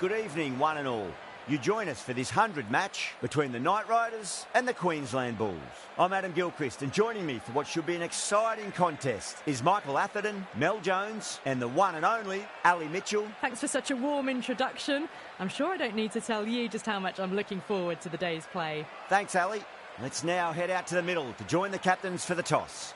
Good evening, one and all. You join us for this 100 match between the Knight Riders and the Queensland Bulls. I'm Adam Gilchrist, and joining me for what should be an exciting contest is Michael Atherton, Mel Jones and the one and only Ali Mitchell. Thanks for such a warm introduction. I'm sure I don't need to tell you just how much I'm looking forward to the day's play. Thanks, Ali. Let's now head out to the middle to join the captains for the toss.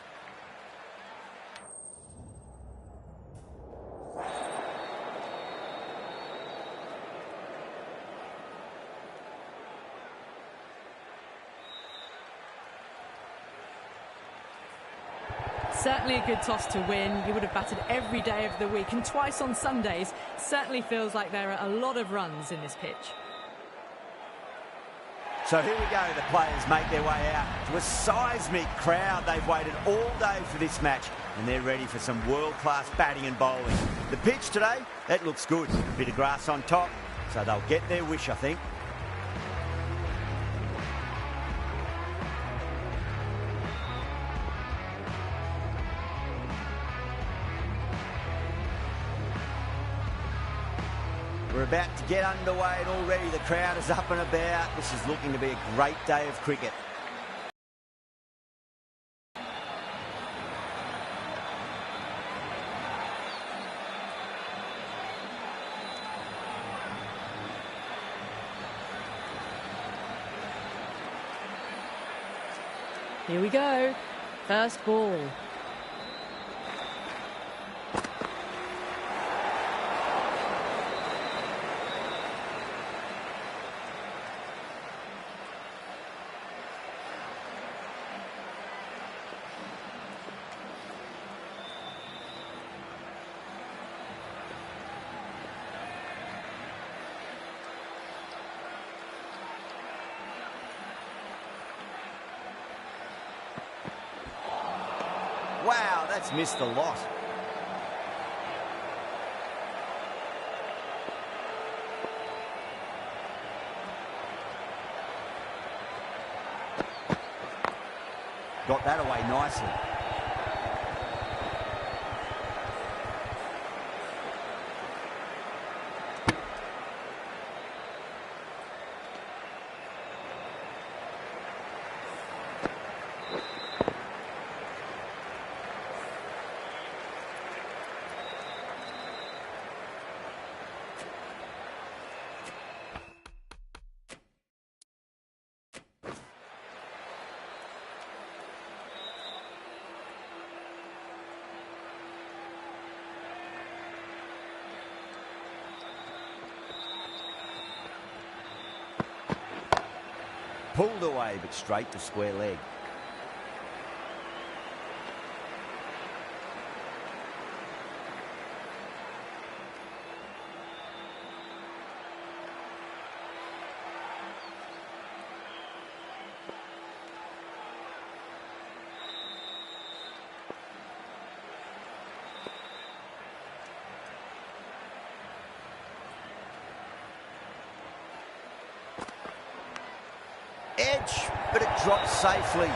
Certainly a good toss to win. You would have batted every day of the week and twice on Sundays. Certainly feels like there are a lot of runs in this pitch. So here we go. The players make their way out to a seismic crowd. They've waited all day for this match and they're ready for some world-class batting and bowling. The pitch today, that looks good. A bit of grass on top, so they'll get their wish, I think. We're about to get underway and already the crowd is up and about. This is looking to be a great day of cricket. Here we go. First ball. Wow, that's missed a lot. Got that away nicely. Pulled away, but straight to square leg. Edge, but it dropped safely.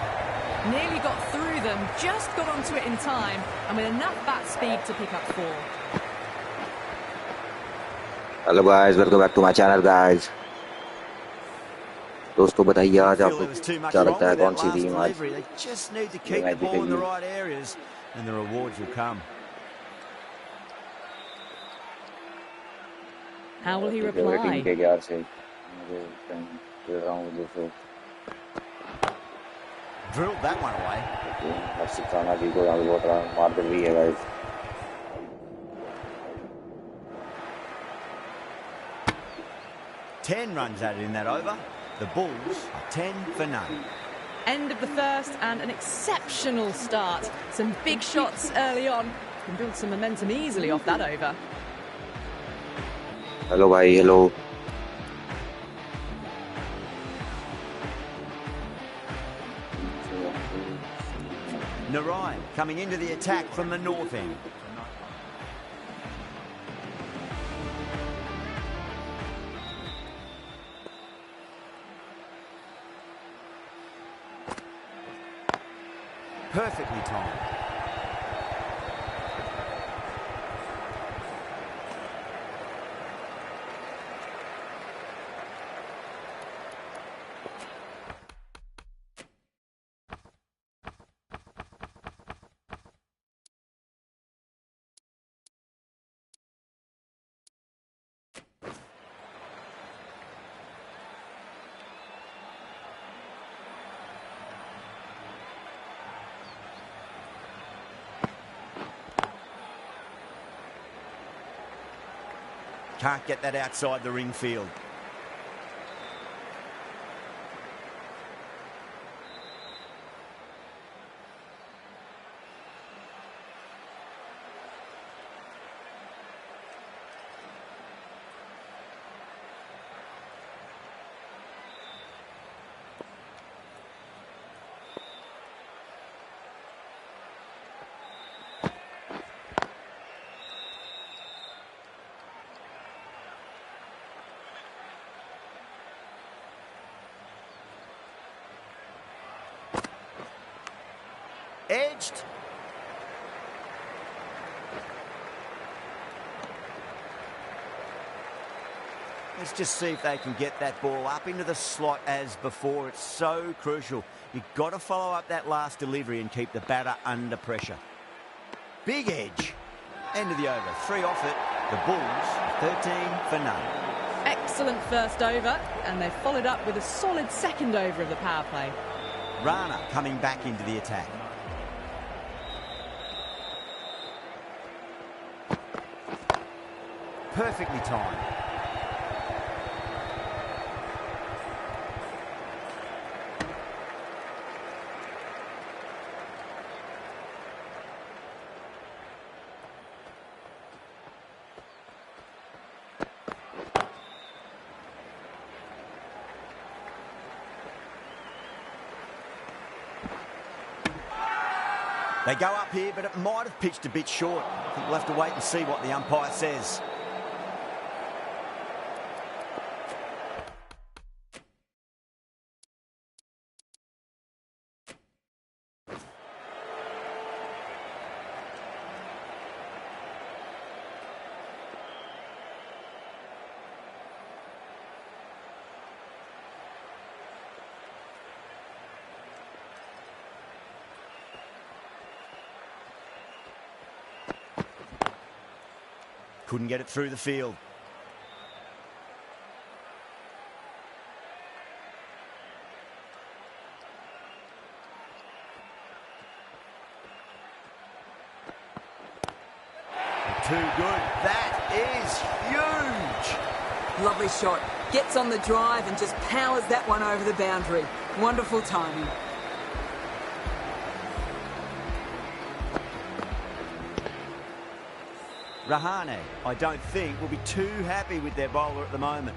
Nearly got through them, just got onto it in time, and with enough bat speed to pick up 4. Hello guys, welcome back to my channel guys. दोस्तों बताइए आज आपको क्या लगता है कौन सी team आज They just need to keep the ball in the right areas and the rewards will come. How will he reply? के यार से खेल रहा हूँ दोस्तों Drilled that one away. सिखाना जी को यहाँ बहुत रहा मार कर भी है guys. Ten runs added in that over. The Bulls are 10 for none. End of the first and an exceptional start. Some big shots early on. Can build some momentum easily off that over. Hello भाई, hello. Narayan coming into the attack from the north end. Perfectly timed. Can't get that outside the ring field. Edged. Let's just see if they can get that ball up into the slot as before. It's so crucial. You've got to follow up that last delivery and keep the batter under pressure. Big edge. End of the over. 3 off it. The Bulls, 13 for none. Excellent first over, and they've followed up with a solid second over of the power play. Rana coming back into the attack. Perfectly timed. They go up here, but it might have pitched a bit short. I think we'll have to wait and see what the umpire says. Couldn't get it through the field. Too good. That is huge. Lovely shot. Gets on the drive and just powers that one over the boundary. Wonderful timing. Rahane, I don't think, will be too happy with their bowler at the moment.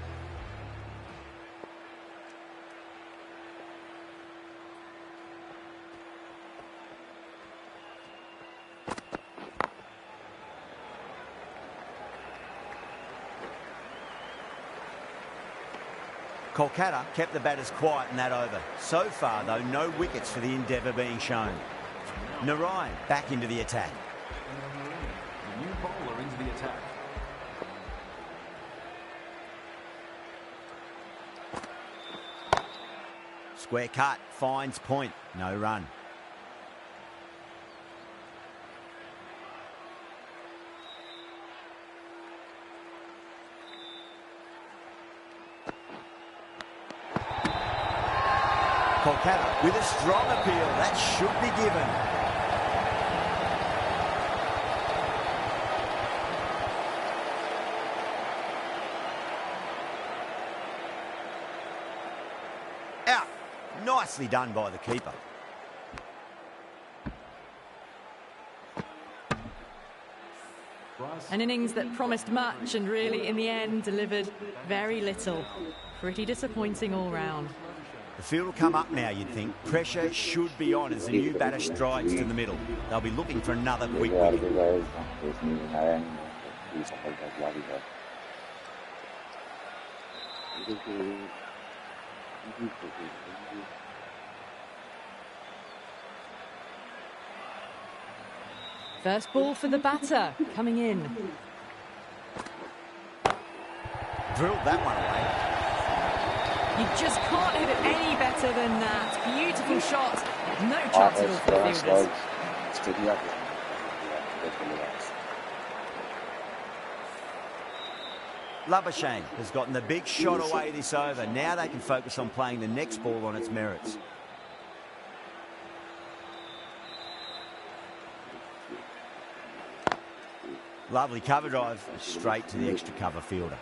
Kolkata kept the batters quiet in that over. So far, though, no wickets for the endeavour being shown. Narayan back into the attack. New bowler into the attack. Square cut, finds point, no run. Kolkata with a strong appeal, that should be given. Out. Nicely done by the keeper. An innings that promised much and really, in the end, delivered very little. Pretty disappointing all round. The field will come up now, you'd think. Pressure should be on as the new batter strides to the middle. They'll be looking for another quick wicket. First ball for the batter, coming in. Drilled that one away. You just can't hit it any better than that. Beautiful shot. No chance at all for the fielders. Labuschagne has gotten the big shot away this over. Now they can focus on playing the next ball on its merits. Lovely cover drive, straight to the extra cover fielder.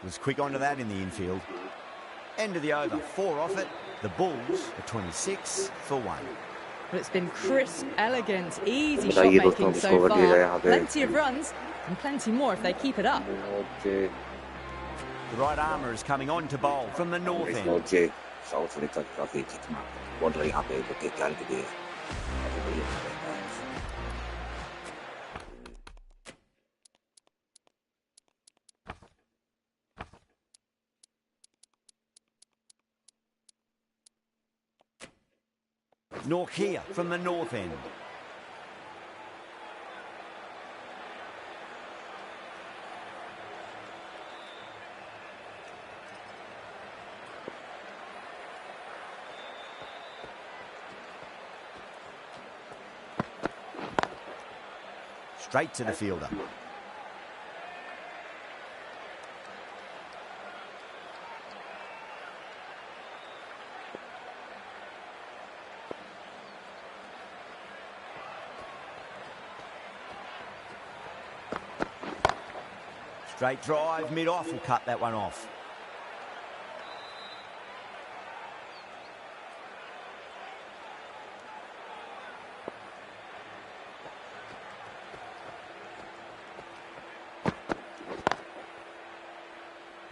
Was quick onto that in the infield. End of the over, 4 off it. The Bulls are 26 for 1. But it's been crisp, elegant, easy shot making so far. Plenty of runs and plenty more if they keep it up. The right armour is coming on to bowl from the north end. Norkia from the north end. Straight to the fielder. Straight drive, mid-off will cut that one off.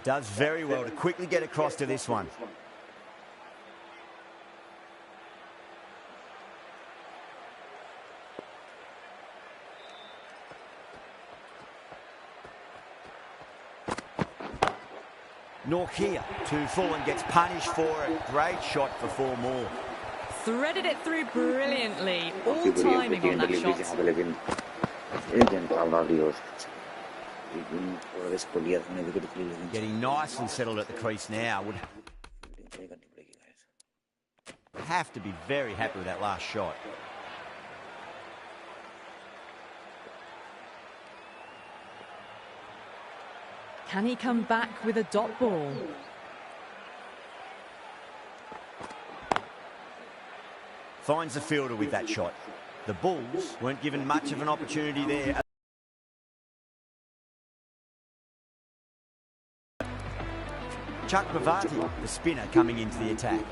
Does very well to quickly get across to this one. Norkia, 2 full and gets punished for it. Great shot for 4 more. Threaded it through brilliantly. All timing on that shot. Getting nicely settled at the crease now. Would have to be very happy with that last shot. Can he come back with a dot ball? Finds the fielder with that shot. The Bulls weren't given much of an opportunity there. Chuck Bhavati, the spinner, coming into the attack.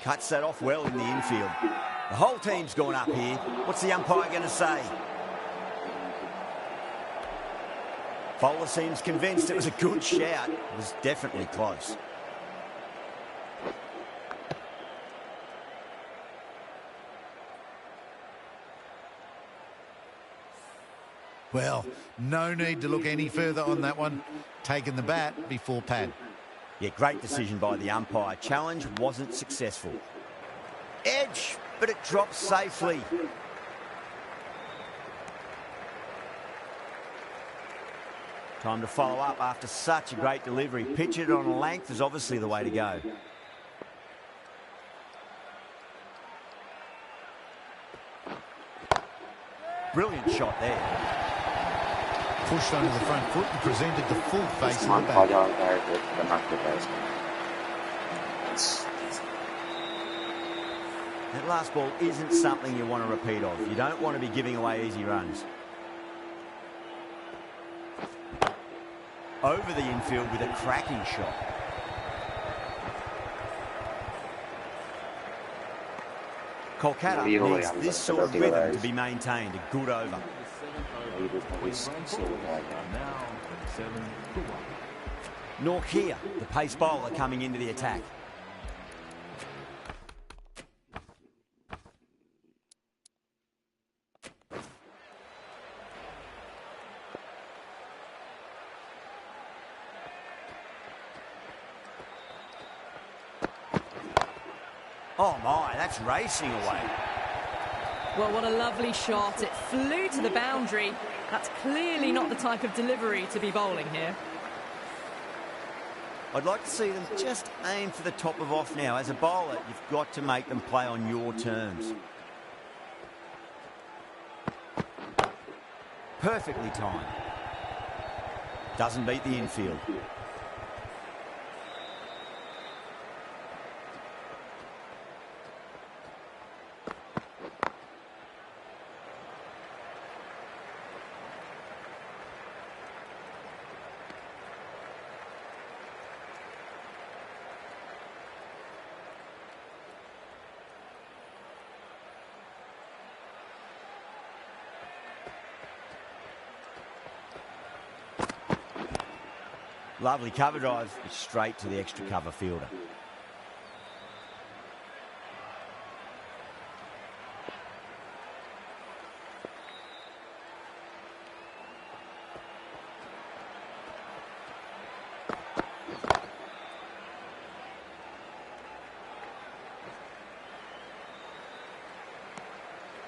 Cuts that off well in the infield. The whole team's gone up here. What's the umpire going to say? Bowler seems convinced it was a good shout. It was definitely close. Well, no need to look any further on that one. Taking the bat before pad. Yeah, great decision by the umpire. Challenge wasn't successful. Edge, but it drops safely. Time to follow up after such a great delivery. Pitch it on a length is obviously the way to go. Brilliant shot there. Pushed onto the front foot and presented the full face of the bat. That last ball isn't something you want to repeat of. You don't want to be giving away easy runs. Over the infield with a cracking shot. Kolkata needs this sort of rhythm to be maintained. A good over. Norkia, the pace bowler, coming into the attack. Oh my, that's racing away. Well, what a lovely shot. It flew to the boundary. That's clearly not the type of delivery to be bowling here. I'd like to see them just aim for the top of off now. As a bowler, you've got to make them play on your terms. Perfectly timed. Doesn't beat the infield. Lovely cover drive, straight to the extra cover fielder.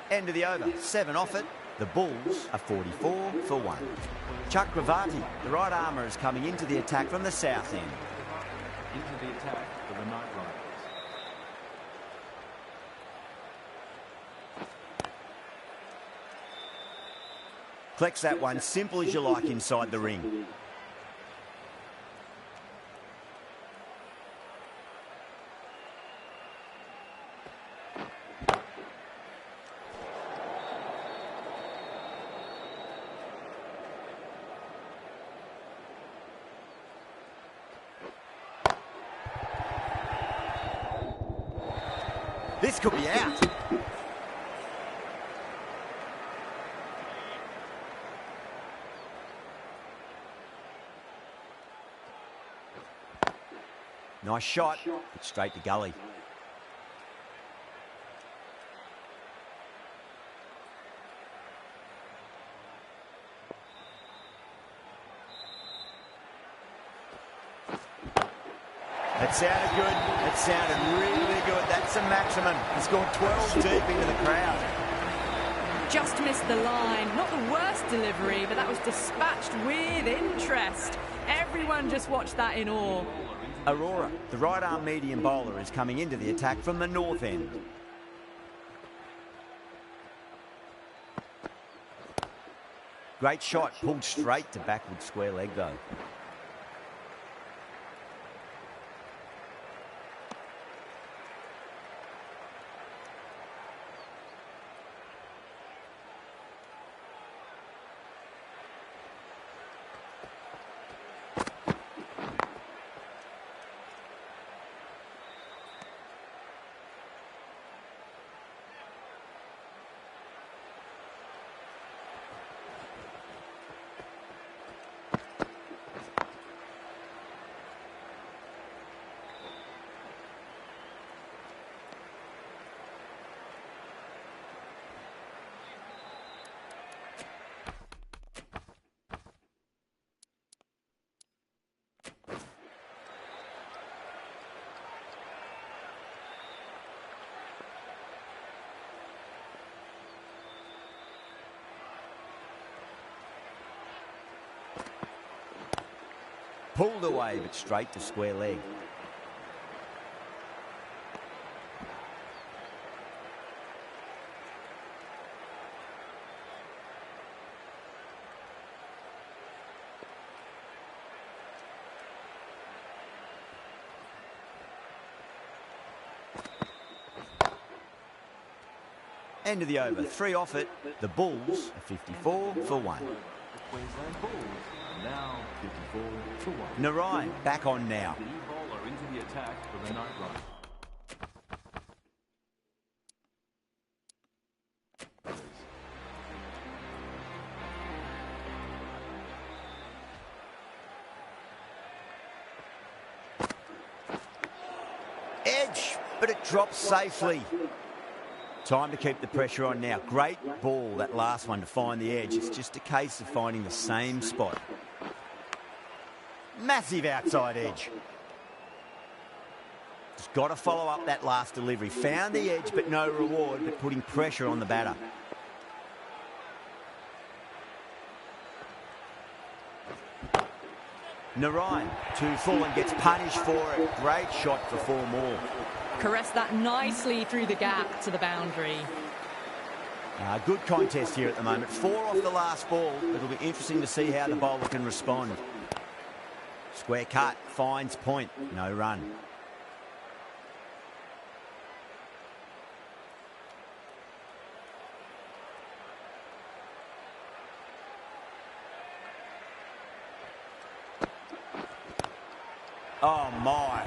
End of the over, 7 off it. The Bulls are 44 for 1. Chakravarti, the right armour, is coming into the attack from the south end. Into the attack for the Night Riders. Collects that one, simple as you like, inside the ring. This could be out. Nice shot, but straight to gully. That sounded good. That sounded really good. That's the maximum. He's gone 12 deep into the crowd. Just missed the line. Not the worst delivery, but that was dispatched with interest. Everyone just watched that in awe. Aurora, the right arm medium bowler, is coming into the attack from the north end. Great shot, pulled straight to backward square leg though. Pulled away, but straight to square leg. End of the over, 3 off it. The Bulls are 54 for 1. Queensland Bulls are now 54 for 1. Narayan back on now. The new bowler into the attack for the Night Riders. Edge, but it drops safely. Time to keep the pressure on now. Great ball, that last one, to find the edge. It's just a case of finding the same spot. Massive outside edge. Just got to follow up that last delivery. Found the edge, but no reward, but putting pressure on the batter. Narayan, 2 full and gets punished for it. Great shot for 4 more. Caressed that nicely through the gap to the boundary. Good contest here at the moment. 4 off the last ball. It'll be interesting to see how the bowler can respond. Square cut, finds point, no run. Oh, my,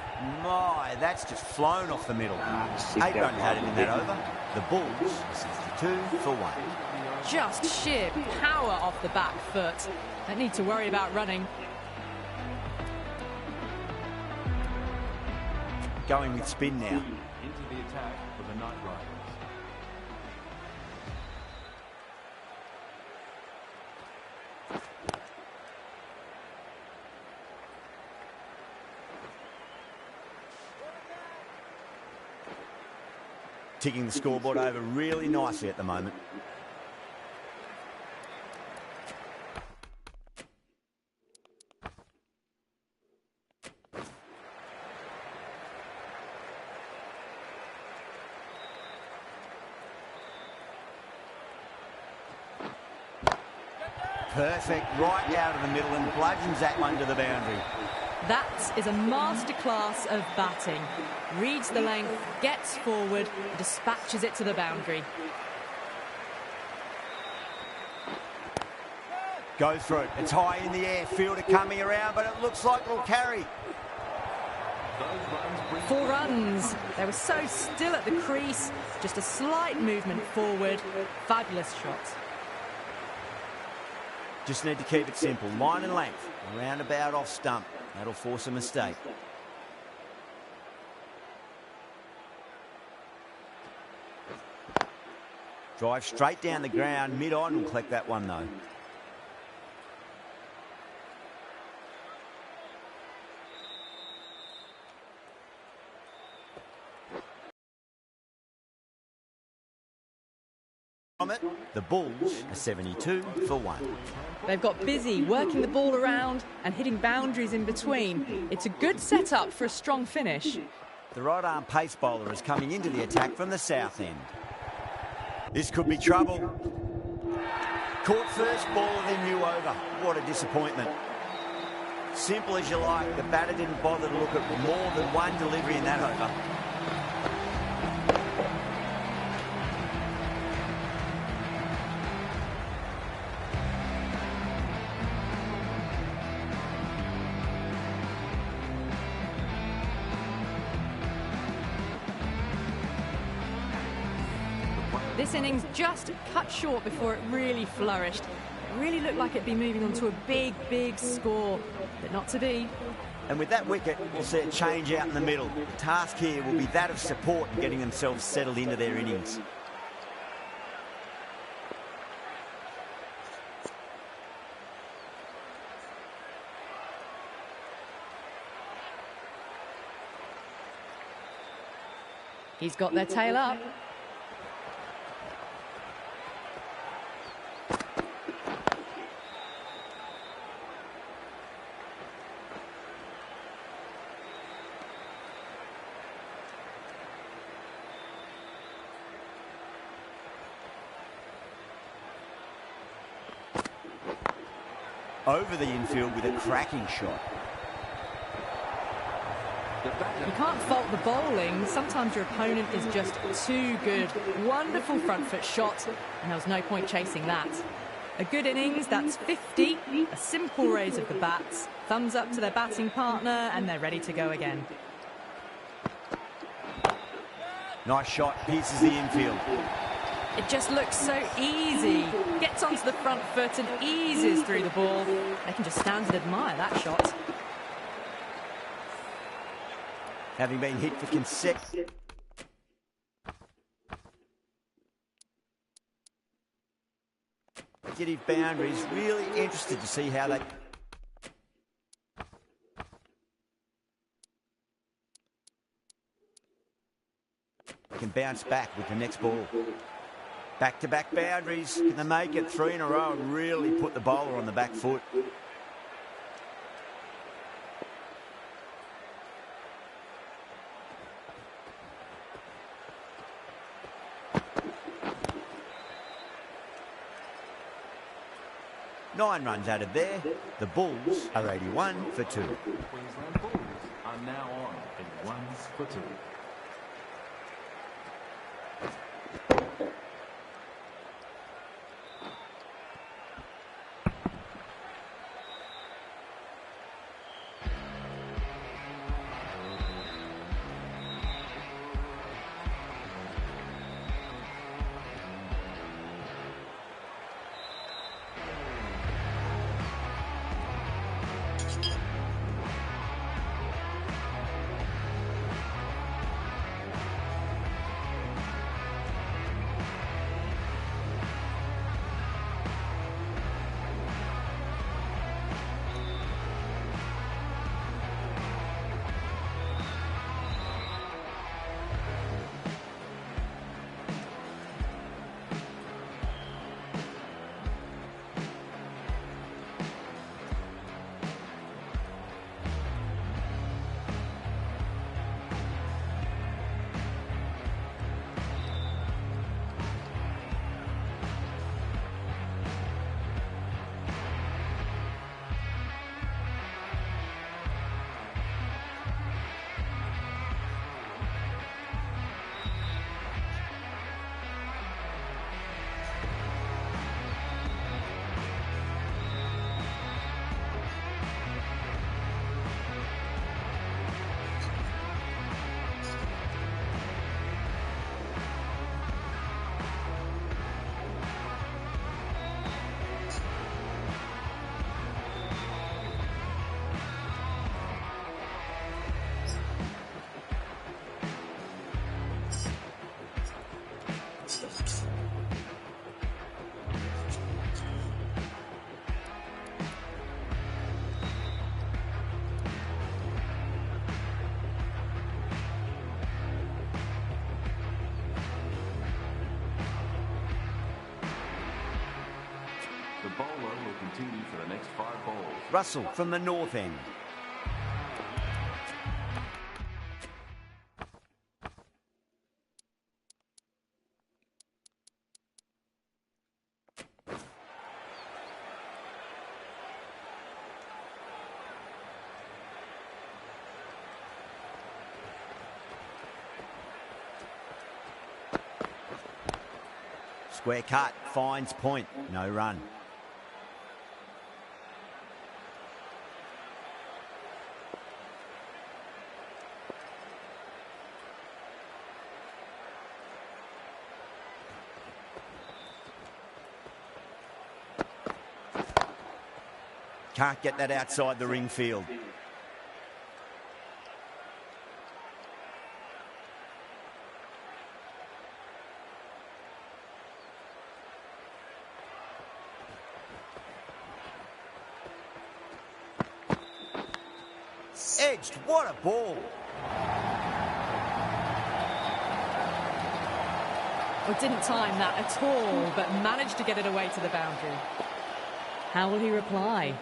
that's just flown off the middle. 8 runs added in that over. The Bulls, 62 for 1. Just sheer power off the back foot. Don't need to worry about running. Going with spin now. Into the attack for the Knight Riders. Ticking the scoreboard over really nicely at the moment. Perfect, right out of the middle and bludgeons that one to the boundary. That is a masterclass of batting. Reads the length, gets forward, dispatches it to the boundary. Go through it. It's high in the air. Fielder coming around, but it looks like it'll carry. 4 runs. They were so still at the crease. Just a slight movement forward. Fabulous shot. Just need to keep it simple. Line and length. Roundabout off stump. That'll force a mistake. Drive straight down the ground. Mid-on will collect that one, though. From it, the Bulls are 72 for 1. They've got busy working the ball around and hitting boundaries in between. It's a good setup for a strong finish. The right-arm pace bowler is coming into the attack from the south end. This could be trouble. Caught first ball of the new over. What a disappointment. Simple as you like, the batter didn't bother to look at more than one delivery in that over. This innings just cut short before it really flourished. It really looked like it'd be moving on to a big, big score, but not to be. And with that wicket, we'll see a change out in the middle. The task here will be that of support and getting themselves settled into their innings. He's got their tail up. Over the infield with a cracking shot. You can't fault the bowling. Sometimes your opponent is just too good. Wonderful front foot shot, and there was no point chasing that. A good innings, that's 50. A simple raise of the bats. Thumbs up to their batting partner, and they're ready to go again. Nice shot, pierces the infield. It just looks so easy. Gets onto the front foot and eases through the ball. They can just stand and admire that shot. Having been hit for consecutive boundaries, really interested to see how they... can bounce back with the next ball. Back-to-back boundaries. Can they make it 3 in a row and really put the bowler on the back foot? Nine runs added there. The Bulls are 81 for 2. Queensland Bulls are now on 81 for 2. The bowler will continue for the next 5 balls. Russell from the north end. Square cut, finds point, no run. Can't get that outside the ring field. Edged, what a ball. Well, didn't time that at all, but managed to get it away to the boundary. How will he reply?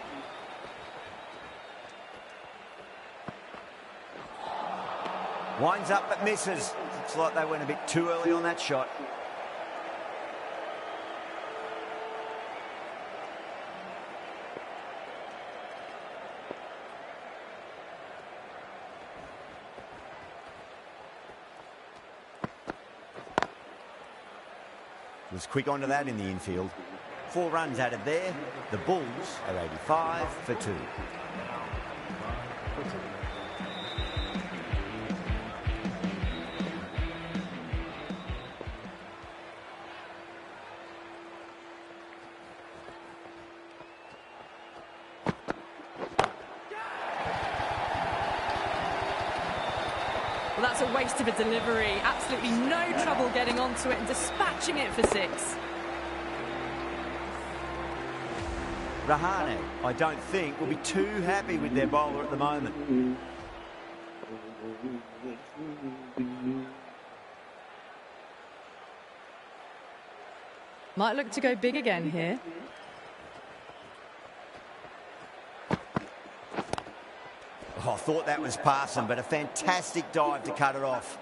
Winds up but misses. Looks like they went a bit too early on that shot. Was quick onto that in the infield. 4 runs added there. The Bulls are 85 for 2. Well, that's a waste of a delivery. Absolutely no trouble getting onto it and dispatching it for 6. Rahane, I don't think, will be too happy with their bowler at the moment. Might look to go big again here. Oh, I thought that was passing, but a fantastic dive to cut it off.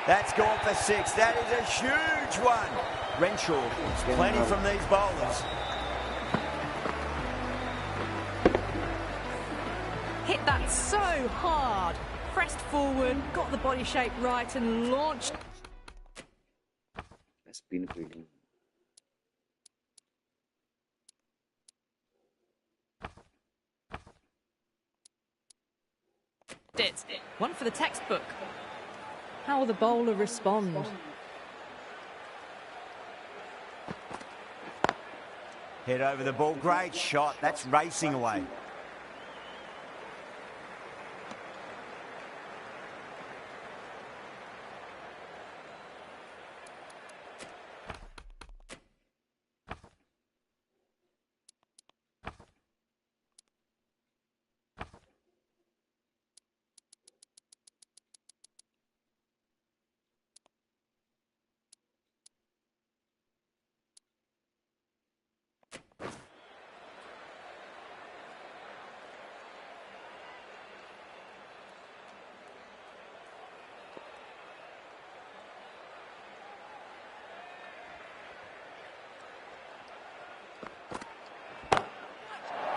That's gone for 6. That is a huge one. Renshaw, plenty from these bowlers. Hit that so hard. Pressed forward, got the body shape right and launched. Spin fielding. It. One for the textbook. How will the bowler respond? Head over the ball. Great shot. That's racing away.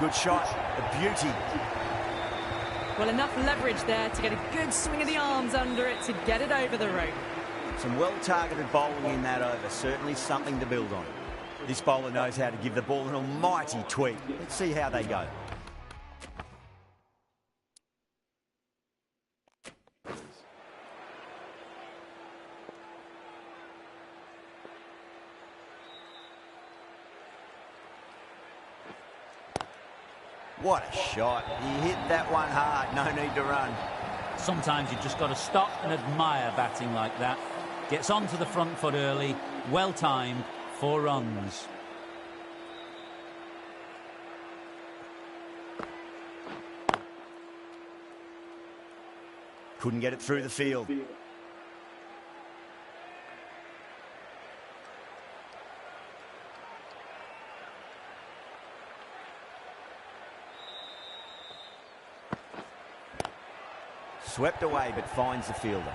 Good shot, a beauty. Well, enough leverage there to get a good swing of the arms under it to get it over the rope. Some well-targeted bowling in that over. Certainly something to build on. This bowler knows how to give the ball an almighty tweak. Let's see how they go. What a shot. He hit that one hard. No need to run. Sometimes you've just got to stop and admire batting like that. Gets onto the front foot early. Well timed. 4 runs. Couldn't get it through the field. Swept away, but finds the fielder.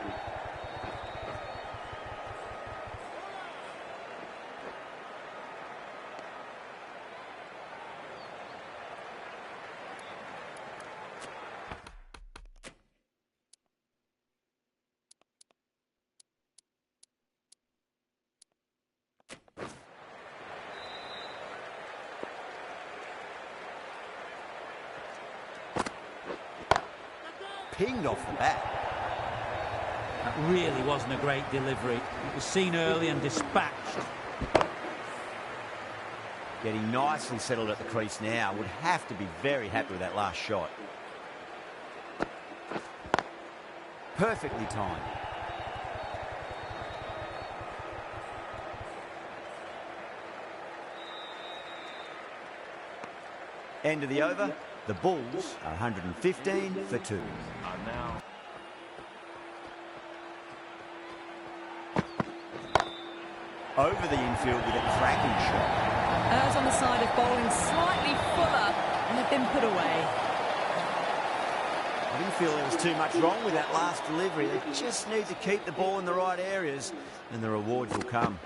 Pinged off the bat. That really wasn't a great delivery. It was seen early and dispatched. Getting nicely settled at the crease now. Would have to be very happy with that last shot. Perfectly timed. End of the over. The Bulls are 115 for 2. Are now Over the infield with a cracking shot. Errs on the side of bowling slightly fuller and have been put away. I didn't feel there was too much wrong with that last delivery. They just need to keep the ball in the right areas and the rewards will come.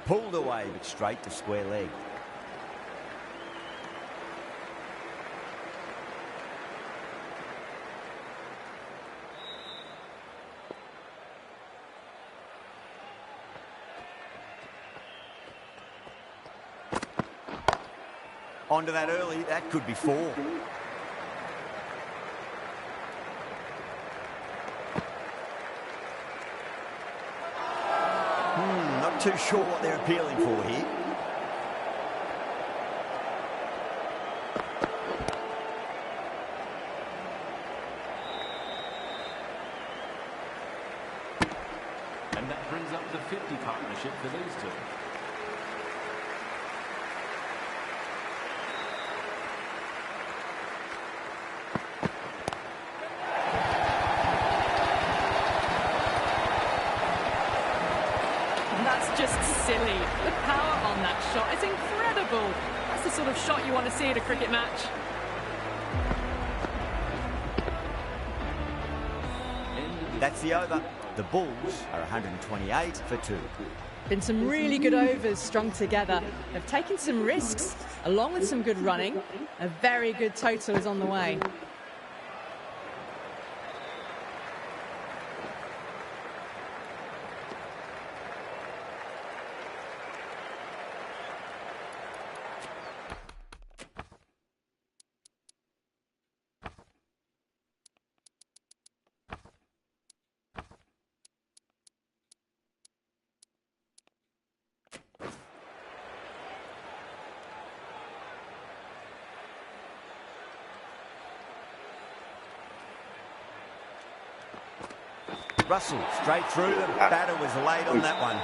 Pulled away, but straight to square leg. Onto that early, that could be 4. Not too sure what they're appealing for here. and that brings up the 50 partnership for these two. That's just silly. The power on that shot is incredible. That's the sort of shot you want to see at a cricket match. That's the over. The Bulls are 128 for 2. Been some really good overs strung together. They've taken some risks, along with some good running. A very good total is on the way. Russell straight through. The batter was late on that one.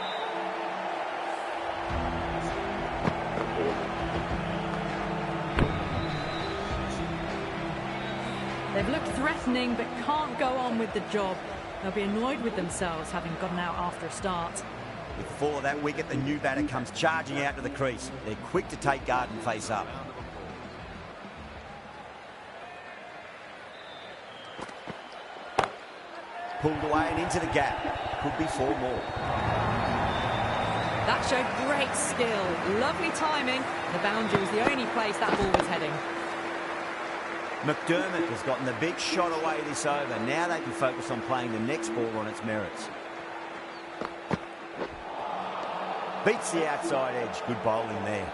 They've looked threatening but can't go on with the job. They'll be annoyed with themselves having gotten out after a start. Before that wicket, the new batter comes charging out to the crease. They're quick to take guard and face up. Pulled away and into the gap. Could be 4 more. That showed great skill. Lovely timing. The boundary was the only place that ball was heading. McDermott has gotten the big shot away this over. Now they can focus on playing the next ball on its merits. Beats the outside edge. Good bowling there.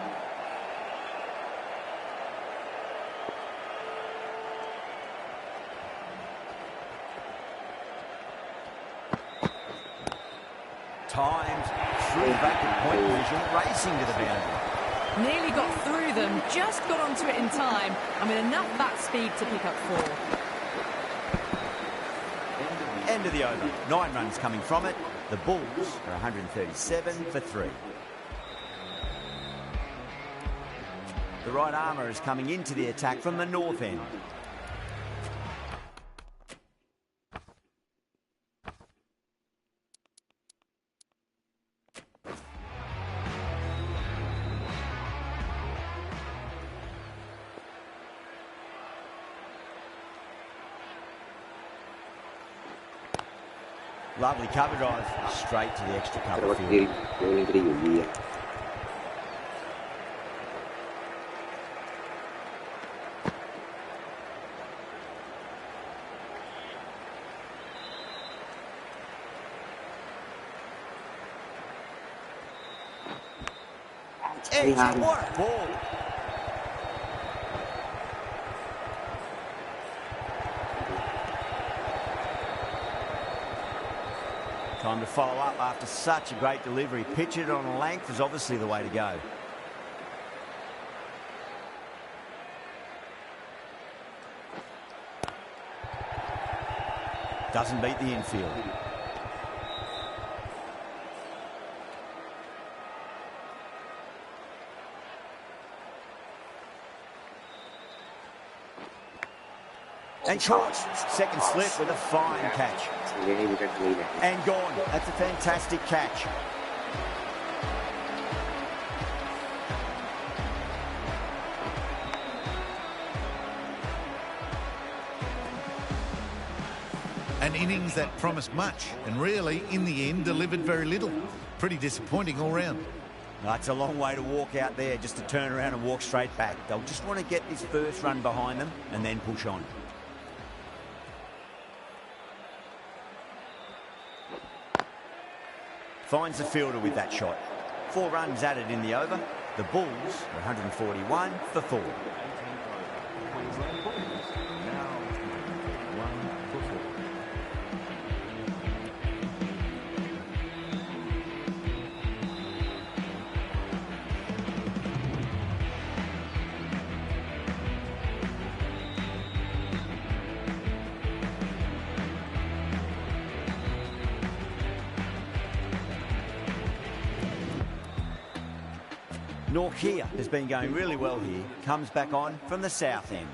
Timed through back at point position, racing to the boundary. Nearly got through them, just got onto it in time. I mean, enough bat speed to pick up 4. End of the over. 9 runs coming from it. The Bulls are 137 for 3. The right armour is coming into the attack from the north end. Lovely cover drive, straight to the extra cover field. Edge, what a ball. Time to follow up after such a great delivery. Pitch it on a length is obviously the way to go. Doesn't beat the infield. And caught. Second slip with a fine catch. And gone. That's a fantastic catch. An innings that promised much and really, in the end, delivered very little. Pretty disappointing all round. That's a long way to walk out there just to turn around and walk straight back. They'll just want to get this first run behind them and then push on. Finds the fielder with that shot. 4 runs added in the over. The Bulls are 141 for 4. Queensland Bulls now 1 for 4. Norkia has been going really well here. Comes back on from the south end.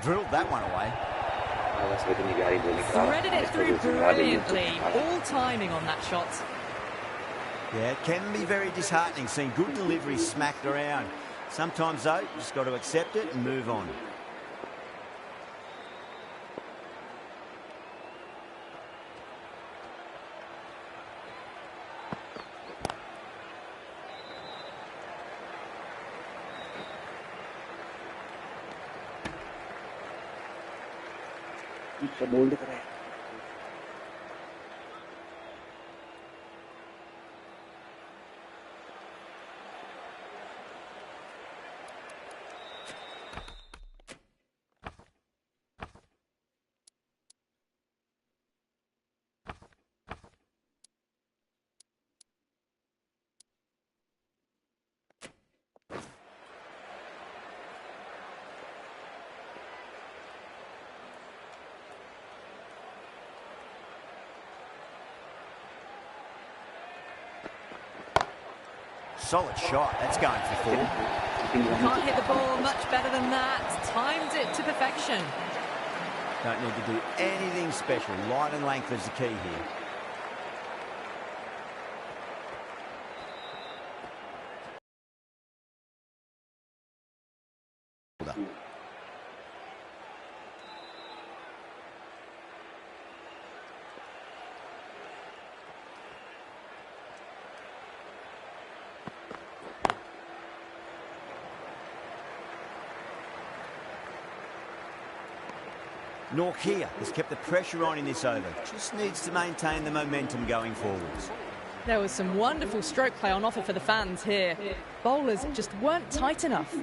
drilled that one away. Threaded it through brilliantly. All timing on that shot. Yeah, it can be very disheartening seeing good delivery smacked around. Sometimes, though, you just got to accept it and move on. Bold करें Solid shot. That's going for four. Can't hit the ball much better than that. Timed it to perfection. Don't need to do anything special. Light and length is the key here. Nortje has kept the pressure on in this over. Just needs to maintain the momentum going forwards. There was some wonderful stroke play on offer for the fans here. Bowlers just weren't tight enough.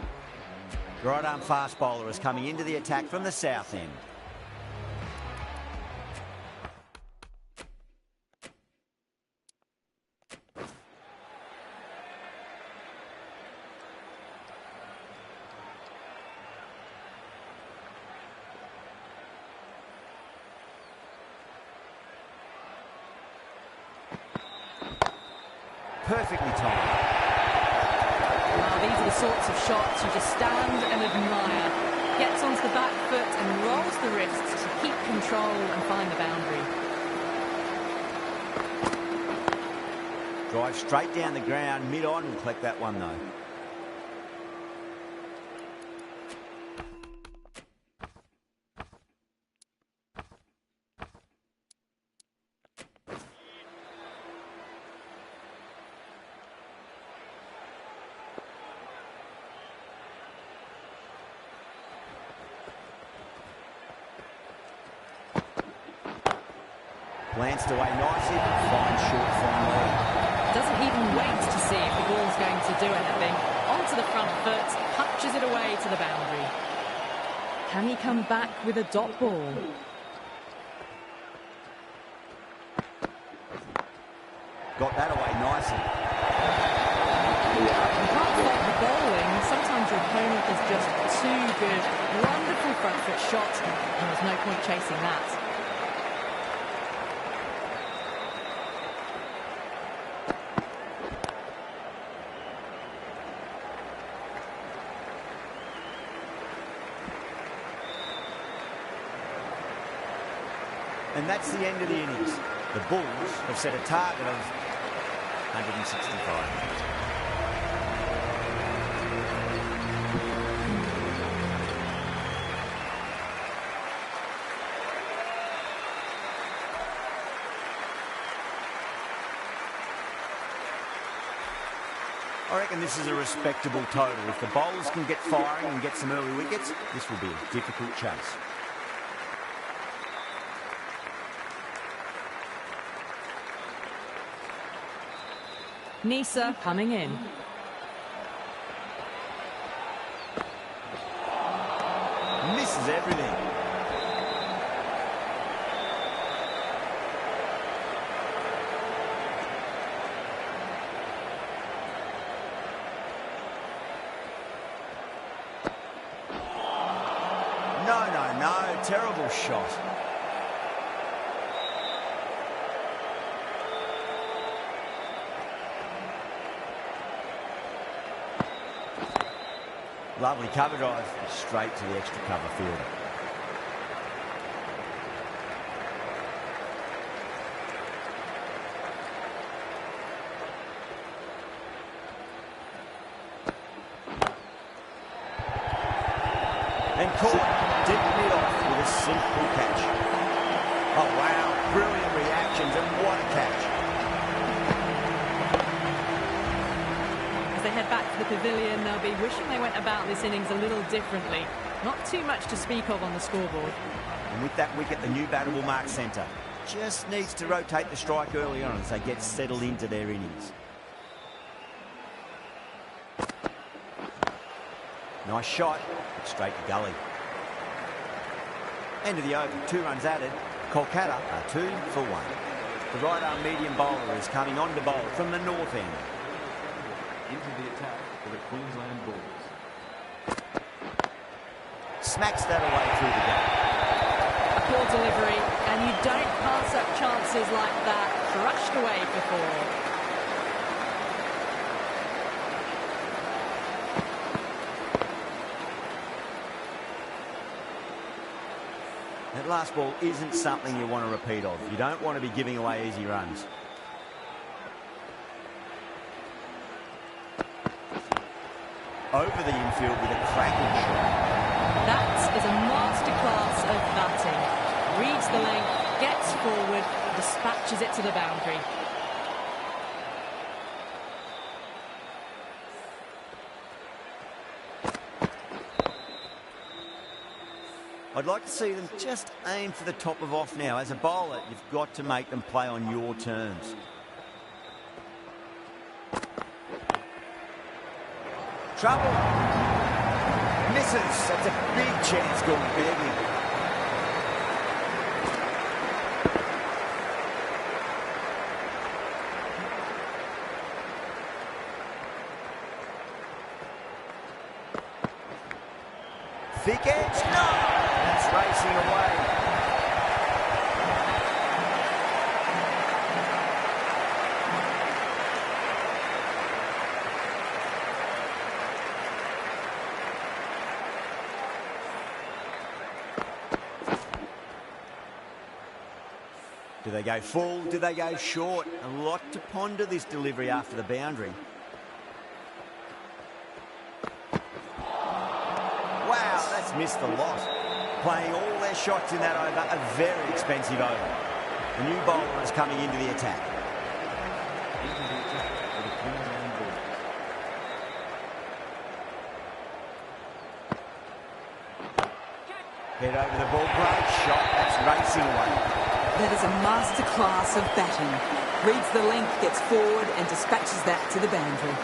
Right arm fast bowler is coming into the attack from the south end. Perfectly timed. Now, these are the sorts of shots you just stand and admire. Gets onto the back foot and rolls the wrists to keep control and find the boundary. Drive straight down the ground, mid-on will collect that one though. Glanced away nicely, fine short fine leg. Doesn't even wait to see if the ball's going to do anything. Onto the front foot, punches it away to the boundary. Can he come back with a dot ball? Got that away nicely. You can't fault the bowling. Sometimes your opponent is just too good. Wonderful front foot shot, and there's no point chasing that. And that's the end of the innings. The Bulls have set a target of 165. I reckon this is a respectable total. If the bowlers can get firing and get some early wickets, this will be a difficult chase. Neser coming in. Misses everything. No, terrible shot. Lovely cover drive, straight to the extra cover fielder. caught deep mid-off with a simple catch. Oh, wow. Brilliant reactions, and what a catch. As they head back to the pavilion, they'll be wishing they went about this innings a little differently. Not too much to speak of on the scoreboard. And with that wicket, the new batter will mark centre. Just needs to rotate the strike early on as they get settled into their innings. Nice shot, straight to gully. End of the over, 2 runs added. Kolkata are 2 for 1. The right-arm medium bowler is coming on to bowl from the north end. Into the attack for the Queensland Bulls. Smacks that away through the gap. A poor delivery, and you don't pass up chances like that. Crushed away for 4. That last ball isn't something you want to repeat of. You don't want to be giving away easy runs. Over the infield with a cracking shot. That is a masterclass of batting. Reads the length, gets forward, dispatches it to the boundary. I'd like to see them just aim for the top of off now. As a bowler, you've got to make them play on your terms. Trouble. Misses. That's a big chance going begging. Thick edge. No! That's racing away. Do they go full? Do they go short? A lot to ponder this delivery after the boundary. Wow, that's missed the lot. Playing all their shots in that over, a very expensive over. The new bowler is coming into the attack. Into the attack for the Queensland Bulls. Head over the ball, great shot, that's racing away. That is a masterclass of batting. Reads the length, gets forward and dispatches that to the boundary.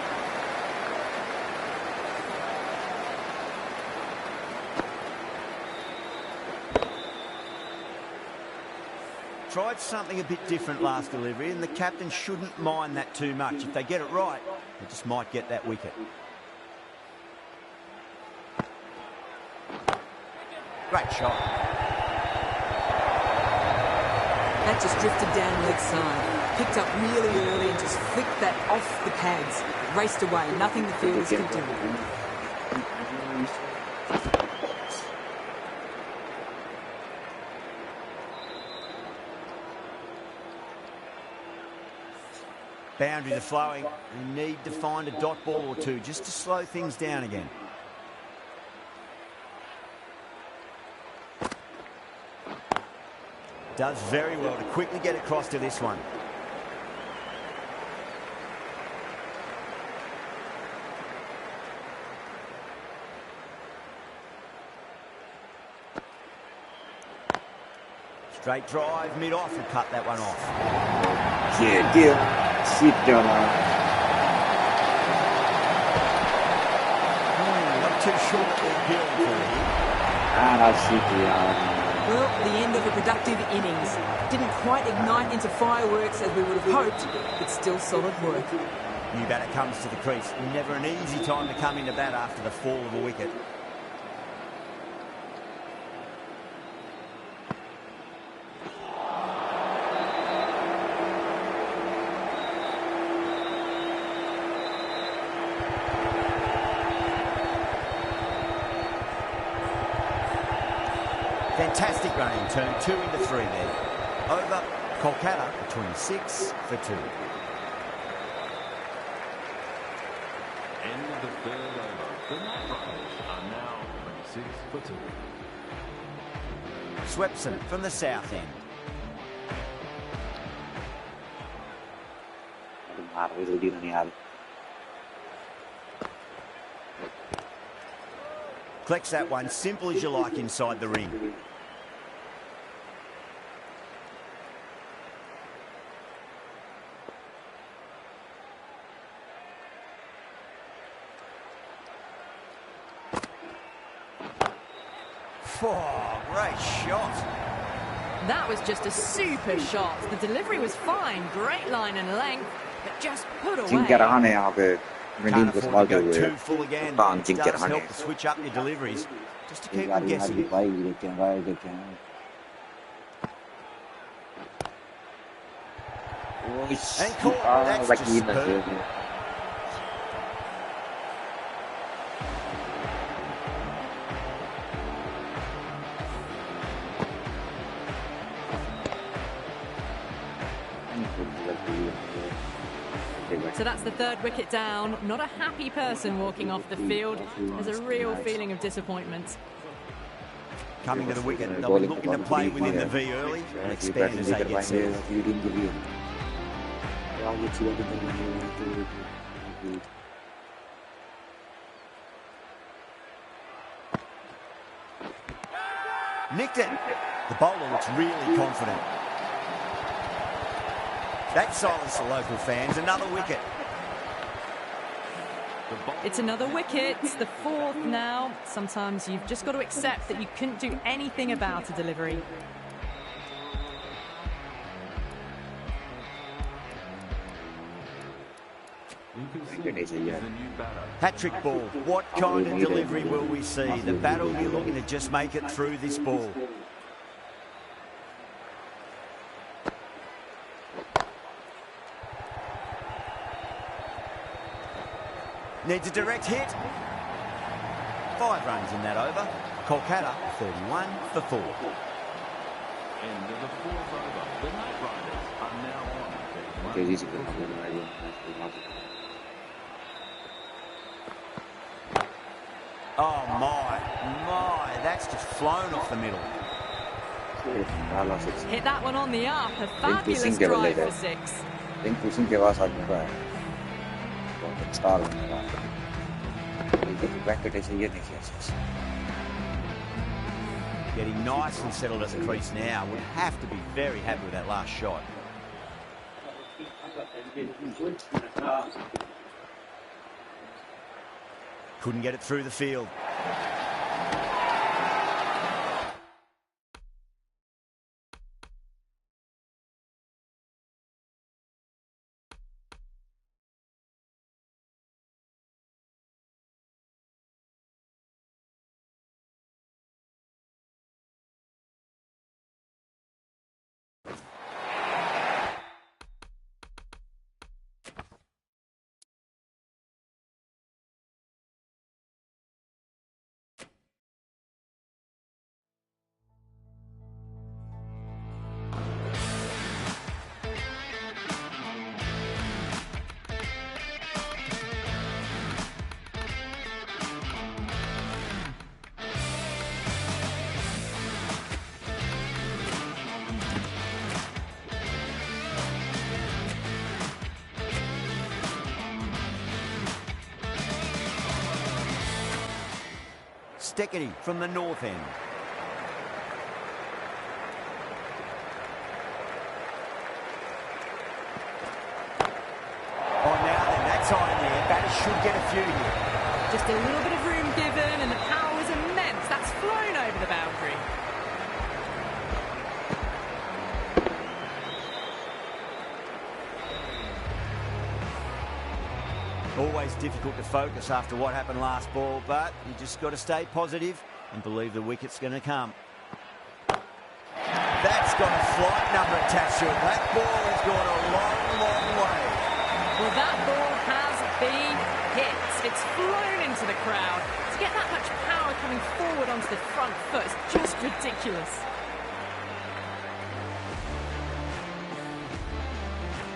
Tried something a bit different last delivery, and the captain shouldn't mind that too much. If they get it right, they just might get that wicket. Great shot. That just drifted down leg side. Picked up really early and just flicked that off the pads. Raced away. Nothing the fielders could do. Boundaries are flowing. You need to find a dot ball or two just to slow things down again. Does very well to quickly get across to this one. Straight drive, mid-off, and cut that one off. Not too sure what they're appealing for here. Well, the end of a productive innings. Didn't quite ignite into fireworks as we would have hoped, but still solid work. New batter comes to the crease. Never an easy time to come into bat after the fall of a wicket. Fantastic running, turn 2 into 3 there. Over, Kolkata for 26 for 2. End of the third over. The Knight Riders are now 6 for 2. Swepson from the south end. मार रही जल्दी नहीं यार Collects that one simple as you like inside the ring. Oh, great shot. That was just a super shot. The delivery was fine, great line and length, but just put away. जिनके रहने यहाँ पे Can't meeting को afford संभालते to go हुए too full again. Can't It जिनके does रहने help to switch up your deliveries just to keep यार them यार guessing. भाई देखे हैं And caught. That's just वकील superb. So that's the third wicket down. Not a happy person walking off the field. There's a real feeling of disappointment. Coming to the wicket, they'll be looking to play within the V early and expand as they get set. Nicked it. The bowler looks really confident. That silenced the local fans. Another wicket. It's another wicket, the fourth now. Sometimes you've just got to accept that you couldn't do anything about a delivery. You can see he's a new batter. Hat-trick ball. What kind of delivery will we see? The batter will be looking to just make it through this ball. Needs a direct hit. 5 runs in that over. Kolkata 31 for 4. End of the 4th over. The Knight Riders are now on 31. तेजी से खेलना Oh my, that's just flown off the middle. Hit that one on the up, a fabulous drive for 6. Rinku Singh के पास आदमी का है बहुत star बनेगा लेकिन वेंकटेश ये देखिए Getting nice and settled at the crease now. Would have to be very happy with that last shot. Couldn't get it through the field. Steketee from the north end. Oh, now then, that's on there. Batters should get a few here. Just a little bit of room given, and the power was immense. That's flown over the boundary. Always difficult to focus after what happened last ball, but you just got to stay positive and believe the wicket's going to come. That's got a flight number attached to it. That ball has gone a long, long way. Well, that ball has been hit. It's flown into the crowd. To get that much power coming forward onto the front foot is just ridiculous.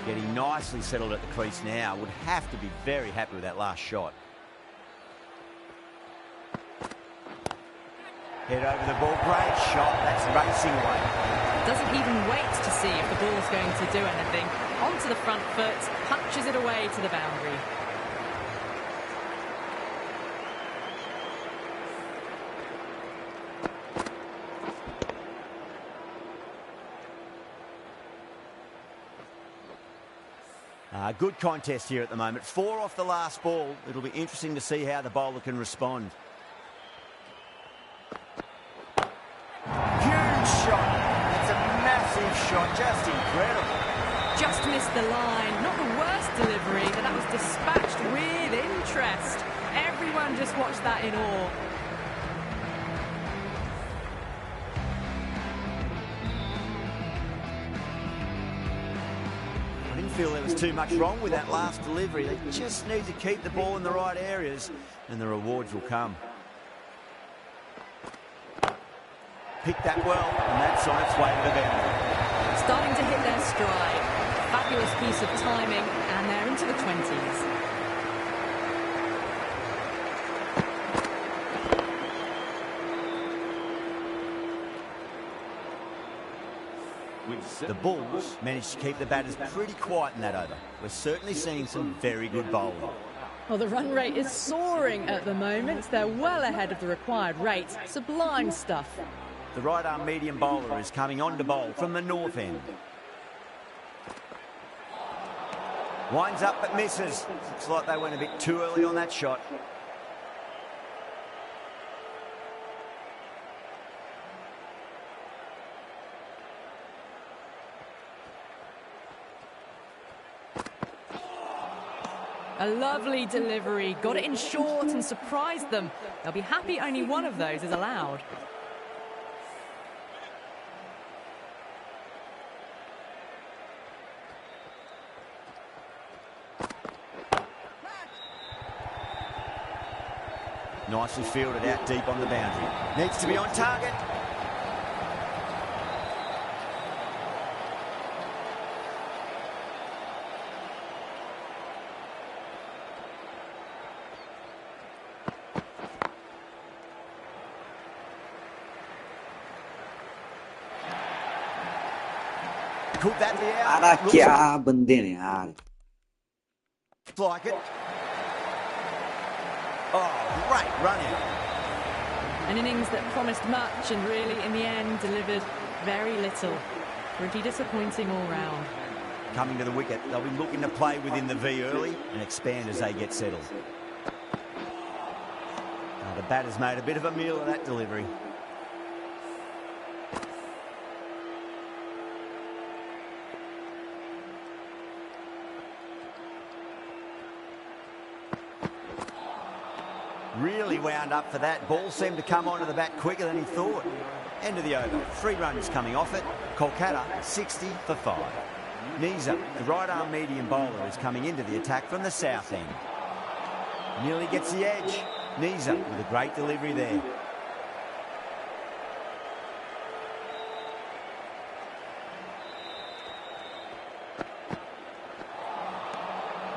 Getting nicely settled at the crease now. Would have to be very happy with that last shot. Head over the ball. Great shot. That's racing away. Doesn't even wait to see if the ball's going to do anything. Onto the front foot, punches it away to the boundary. Good contest here at the moment. 4 off the last ball. It'll be interesting to see how the bowler can respond. Huge shot. It's a massive shot. Just incredible. Just missed the line. Not the worst delivery, but that was dispatched with interest. Everyone just watched that in awe. I didn't feel there was too much wrong with that last delivery. They just need to keep the ball in the right areas and the rewards will come. Picked that well, and that's on its way to the boundary. Starting to hit their stride. Fabulous piece of timing, and they're into the 20s. The Bulls managed to keep the batters pretty quiet in that over. We're certainly seeing some very good bowling. Well, the run rate is soaring at the moment. They're well ahead of the required rate. Sublime stuff. The right-arm medium bowler is coming on to bowl from the north end. Winds up but misses. Looks like they went a bit too early on that shot. A lovely delivery. Got it in short and surprised them. They'll be happy only one of those is allowed. Nicely fielded out deep on the boundary. Needs to be on target. Could that be out? अरे क्या बंदे ने यार. Looks like it. Oh, great run out. An innings that promised much and really, in the end, delivered very little. Pretty disappointing all round. Coming to the wicket, they'll be looking to play within the V early and expand as they get settled. The batter's made a bit of a meal of that delivery. Really wound up for that. Ball seemed to come onto the bat quicker than he thought. End of the over. 3 runs coming off it. Kolkata 60 for 5. Niza, the right-arm medium bowler, is coming into the attack from the south end. Nearly gets the edge. Niza with a great delivery there.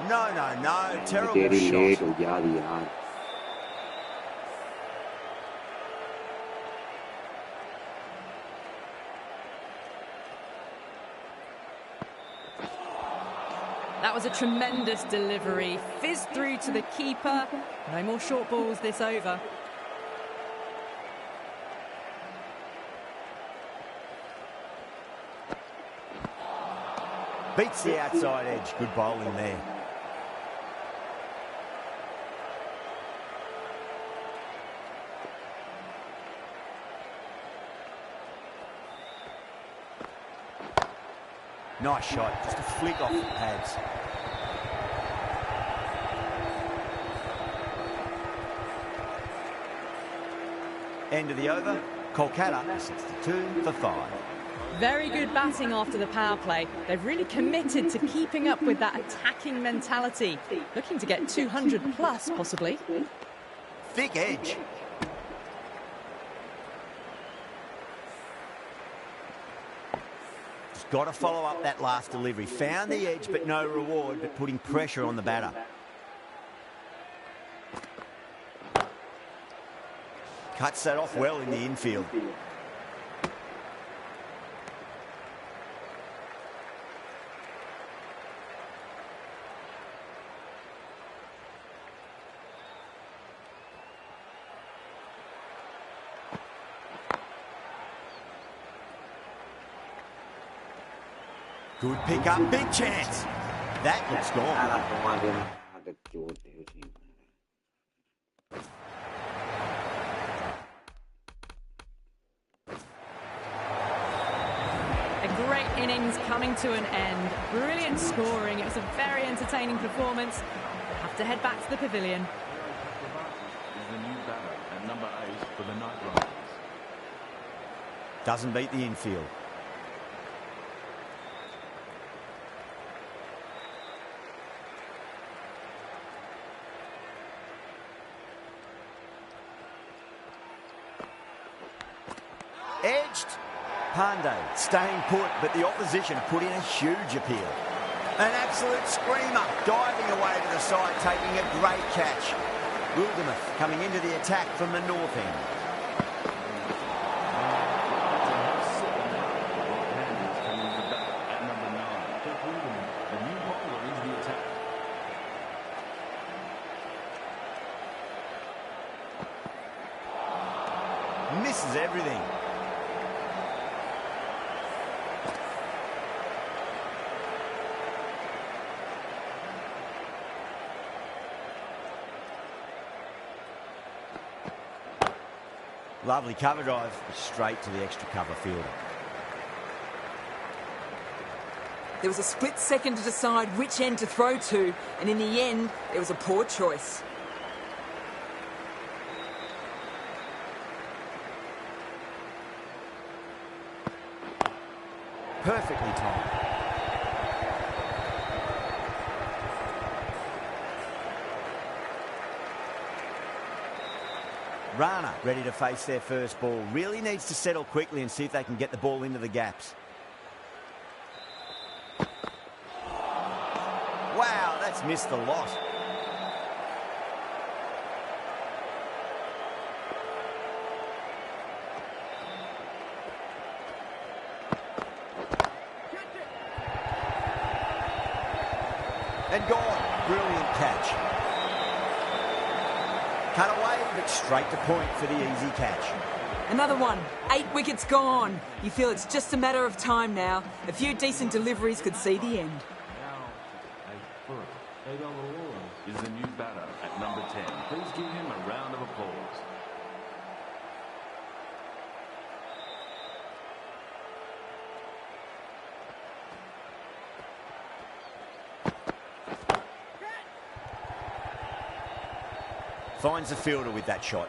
No. Terrible तेरी late shot. हो गया यार. That was a tremendous delivery. Fizzed through to the keeper. No more short balls this over. Beats the outside edge. Good bowling there. Nice shot. Just a flick off the pads. End of the over. Kolkata 62 for 5. Very good batting after the power play. They've really committed to keeping up with that attacking mentality. Looking to get 200 plus, possibly. Thick edge. Just got to follow up that last delivery. Found the edge, but no reward, but putting pressure on the batter. Cuts that off well in the infield. Good pick up, big chance. That looks gone. Anak pemain ada cute sih. A great innings coming to an end. Brilliant scoring. It was a very entertaining performance. We'll have to head back to the pavilion. Is the new batter at number 8 for the Knight Riders. Doesn't beat the infield. Edged. Pandey staying put, but the opposition put in a huge appeal. An absolute screamer, diving away to the side, taking a great catch. Wildermuth coming into the attack from the north end. Misses everything. Lovely cover drive, straight to the extra cover fielder. There was a split second to decide which end to throw to, and in the end, it was a poor choice. Perfectly timed. Rana ready to face their first ball. Really needs to settle quickly and see if they can get the ball into the gaps. Wow, that's missed the lot. And gone. Brilliant catch. Cut away, but straight to point for the easy catch. Another one. 8 wickets gone. You feel it's just a matter of time now. A few decent deliveries could see the end. Is the new batter at number 10. Please give him a round of applause. Finds the fielder with that shot.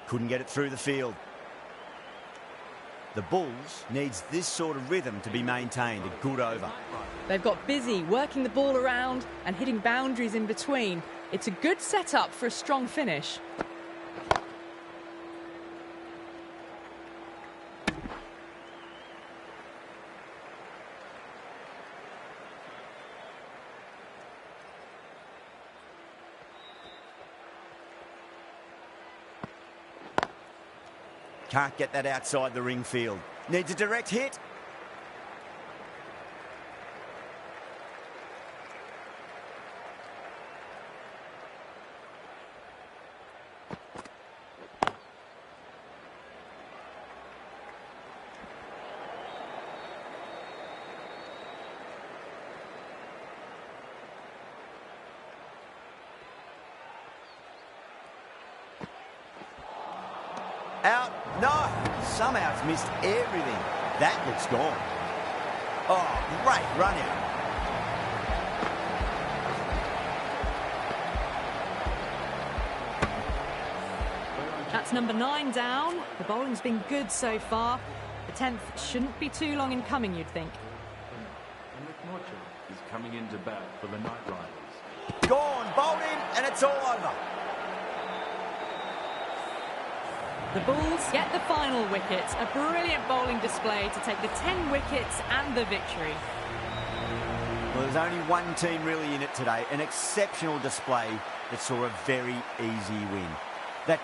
Couldn't get it through the field. The Bulls needs this sort of rhythm to be maintained. A good over. They've got busy working the ball around and hitting boundaries in between. It's a good setup for a strong finish. Can't get that outside the ring field. Needs a direct hit. Out. No. Somehow it's missed everything. That looks gone. Oh, great run out. That's number 9 down. The bowling's been good so far. The 10th shouldn't be too long in coming, you'd think. And Nick Norchard is coming in to bat for the Knight Riders. Gone, bowled in, and it's all over. The Bulls get the final wicket. A brilliant bowling display to take the 10 wickets and the victory. Well, there's only one team really in it today. An exceptional display that saw a very easy win. That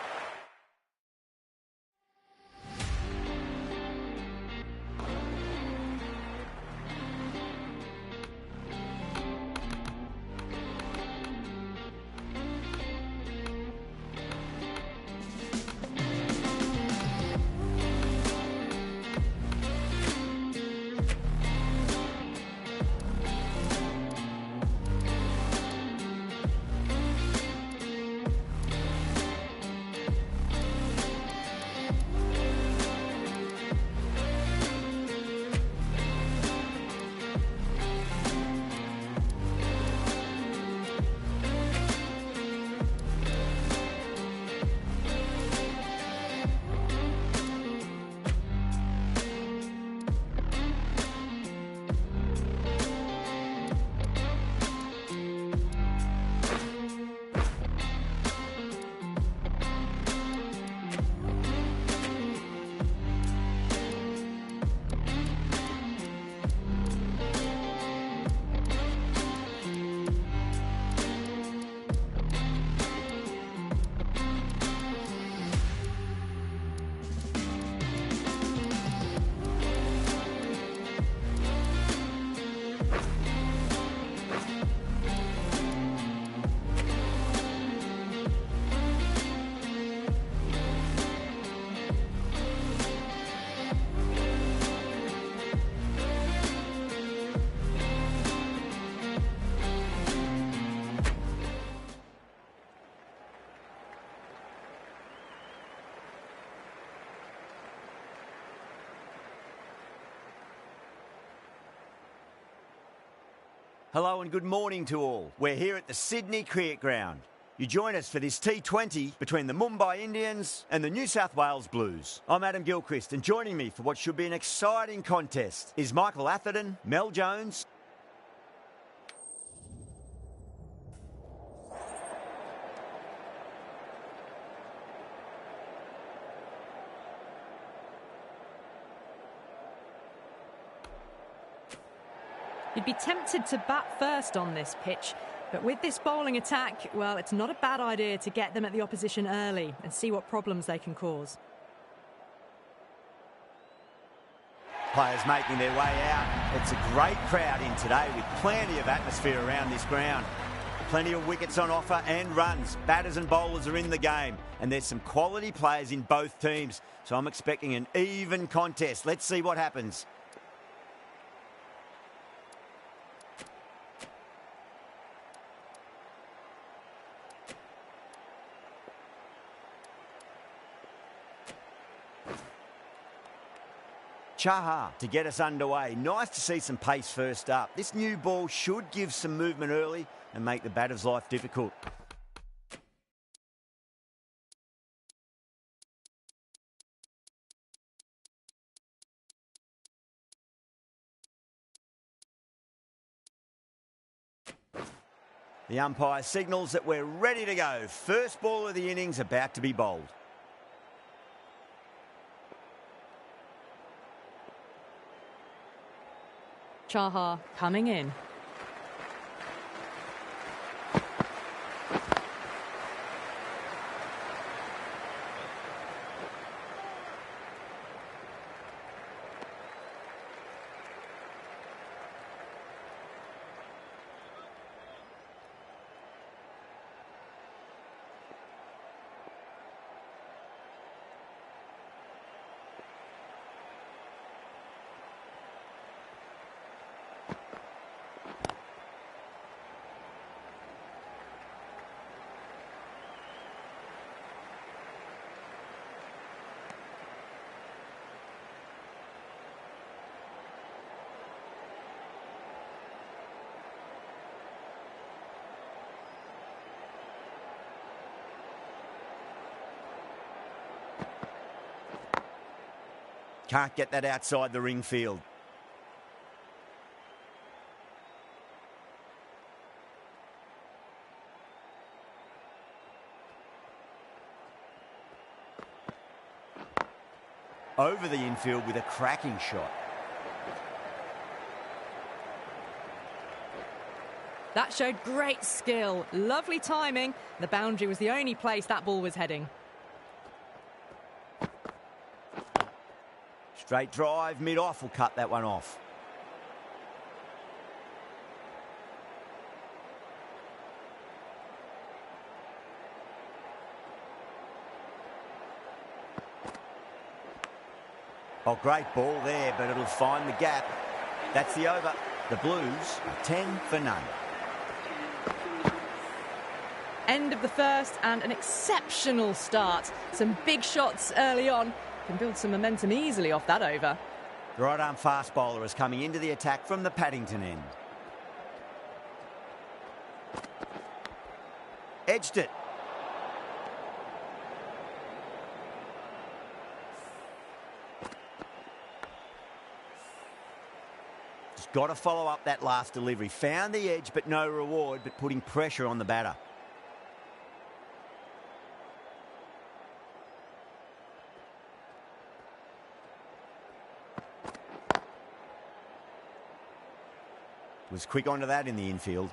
Hello and good morning to all. We're here at the Sydney Cricket Ground. You join us for this T20 between the Mumbai Indians and the New South Wales Blues. I'm Adam Gilchrist, and joining me for what should be an exciting contest is Michael Atherton, Mel Jones, You'd be tempted to bat first on this pitch, but with this bowling attack, well, it's not a bad idea to get them at the opposition early and see what problems they can cause. Players making their way out. It's a great crowd in today with plenty of atmosphere around this ground. Plenty of wickets on offer and runs. Batters and bowlers are in the game, and there's some quality players in both teams, so I'm expecting an even contest. Let's see what happens. Chahar to get us underway. Nice to see some pace first up. This new ball should give some movement early and make the batter's life difficult. The umpire signals that we're ready to go. First ball of the innings about to be bowled. Chahar coming in. Can't get that outside the ring field. Over the infield with a cracking shot. That showed great skill, lovely timing. The boundary was the only place that ball was heading. Straight drive, mid-off will cut that one off. Oh, great ball there, but it'll find the gap. That's the over. The Blues are 10 for none. End of the first and an exceptional start. Some big shots early on. Can build some momentum easily off that over. The right-arm fast bowler is coming into the attack from the Paddington end. Edged it. Just got to follow up that last delivery. Found the edge, but no reward, but putting pressure on the batter. Was quick onto that in the infield.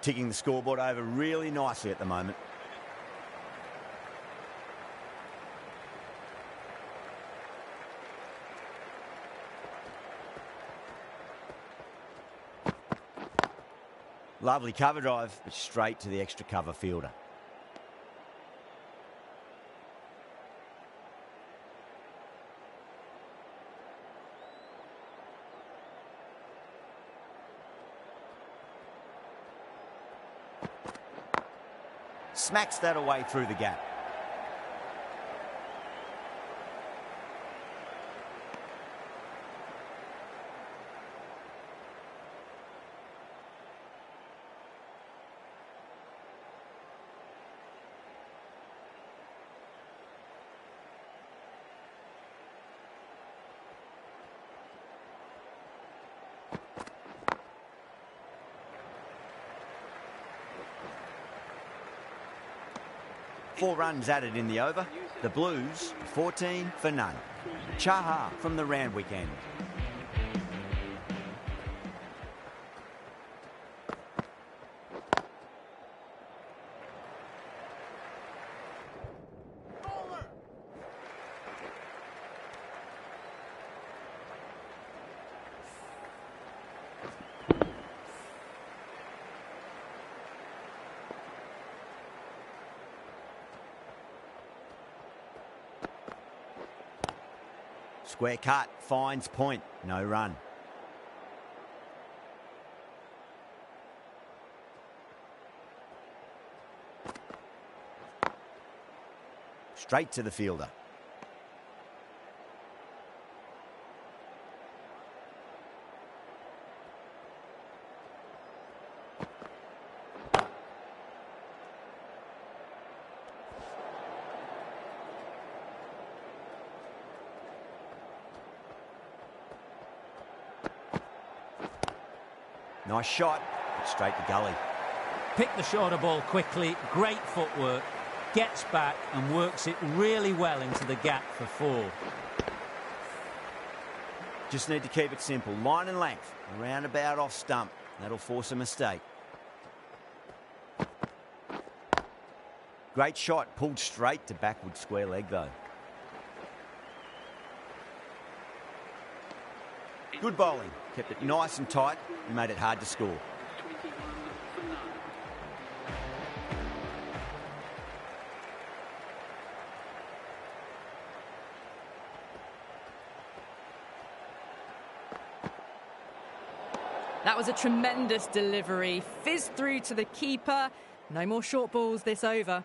Ticking the scoreboard over really nicely at the moment. Lovely cover drive, but straight to the extra cover fielder. Smacks that away through the gap. Four runs added in the over. The Blues, 14 for none. Chaha from the Randwick end. Square cut, finds point, no run. Straight to the fielder. Nice shot, but straight to gully. Picked the shorter ball quickly, great footwork, gets back and works it really well into the gap for four. Just need to keep it simple. Line and length, roundabout off stump. That'll force a mistake. Great shot, pulled straight to backward square leg though. Good bowling, kept it nice and tight and made it hard to score. That was a tremendous delivery. Fizzed through to the keeper. No more short balls this over.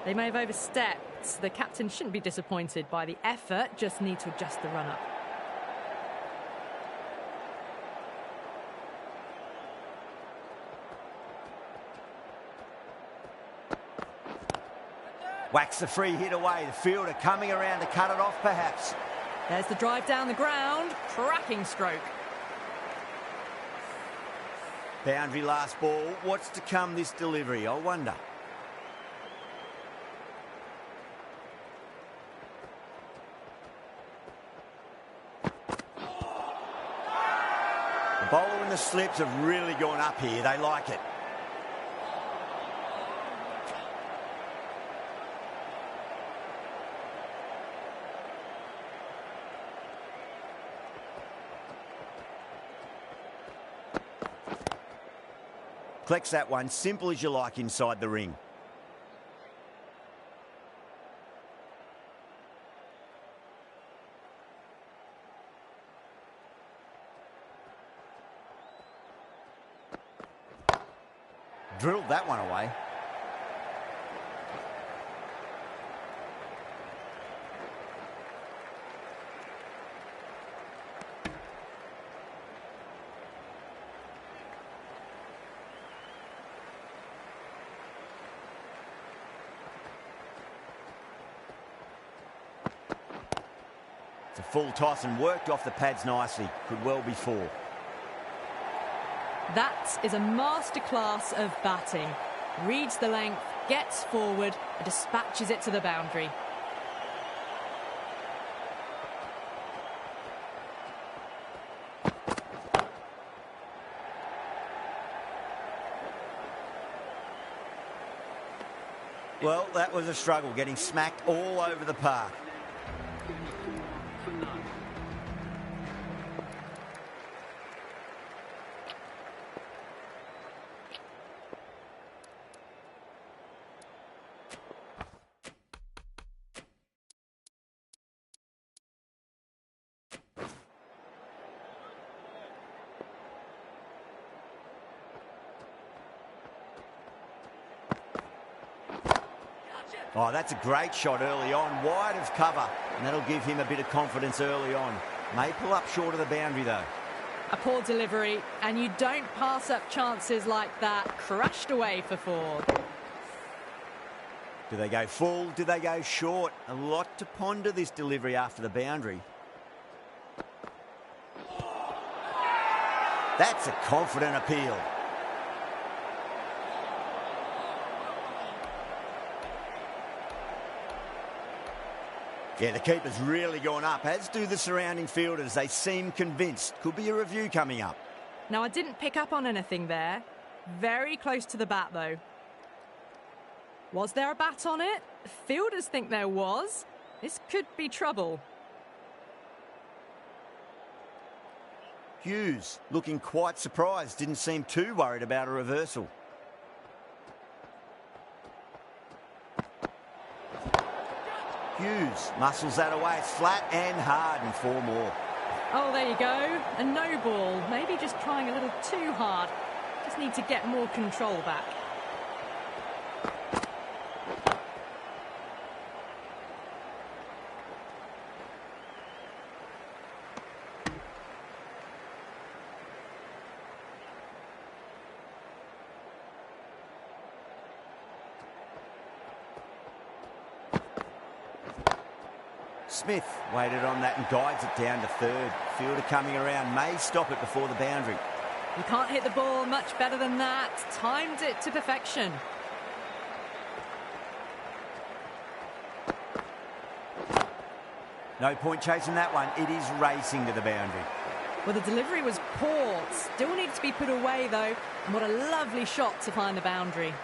They may have overstepped. The captain shouldn't be disappointed by the effort, just need to adjust the run-up. Whacks the free hit away. The fielder coming around to cut it off, perhaps. There's the drive down the ground. Cracking stroke. Boundary last ball. What's to come this delivery, I wonder. The bowler and the slips have really gone up here. They like it. Collects that one, simple as you like inside the ring. Drilled that one away. It's a full toss and worked off the pads nicely. Could well be 4. That is a masterclass of batting. Reads the length, gets forward, and dispatches it to the boundary. Well, that was a struggle, getting smacked all over the park. Oh, that's a great shot early on, wide of cover, and that'll give him a bit of confidence early on. May pull up short of the boundary, though. A poor delivery, and you don't pass up chances like that. Crashed away for 4. Do they go full? Do they go short? A lot to ponder this delivery after the boundary. That's a confident appeal. Yeah, the keeper's really gone up, as do the surrounding fielders. They seem convinced. Could be a review coming up. Now, I didn't pick up on anything there. Very close to the bat, though. Was there a bat on it? Fielders think there was. This could be trouble. Hughes looking quite surprised. Didn't seem too worried about a reversal. Hughes muscles that away. It's flat and hard, and 4 more. Oh, there you go. A no ball. Maybe just trying a little too hard. Just need to get more control back. Smith waited on that and guides it down to 3rd. Fielder coming around, may stop it before the boundary. You can't hit the ball much better than that. Timed it to perfection. No point chasing that one. It is racing to the boundary. Well, the delivery was poor. Still needs to be put away, though. And what a lovely shot to find the boundary.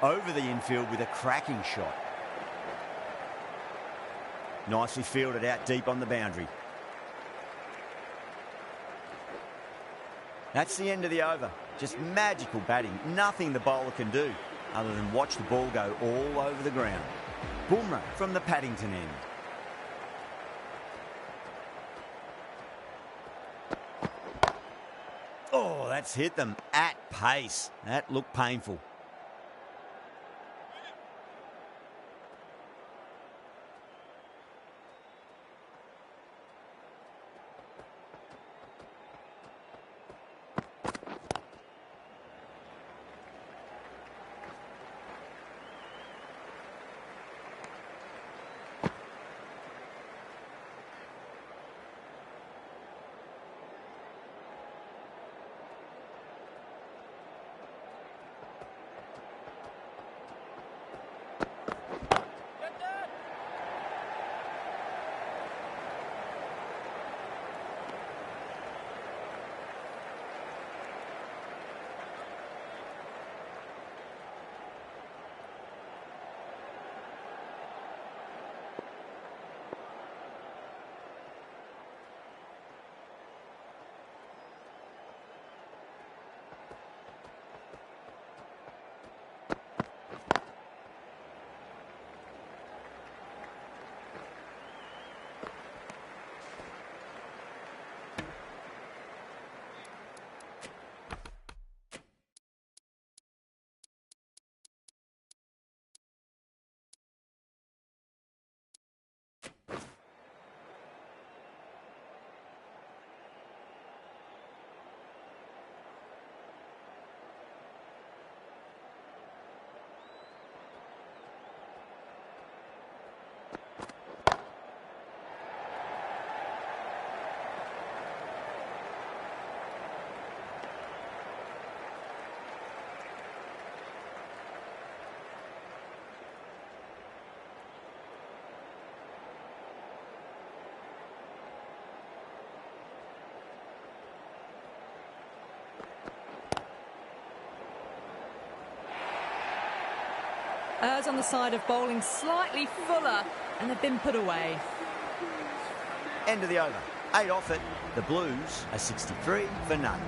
Over the infield with a cracking shot. Nicely fielded out deep on the boundary. That's the end of the over. Just magical batting. Nothing the bowler can do other than watch the ball go all over the ground. Bumrah from the Paddington end. Oh, that's hit them at pace. That looked painful. Errs on the side of bowling slightly fuller, and they've been put away. End of the over. 8 off it. The Blues are 63 for none.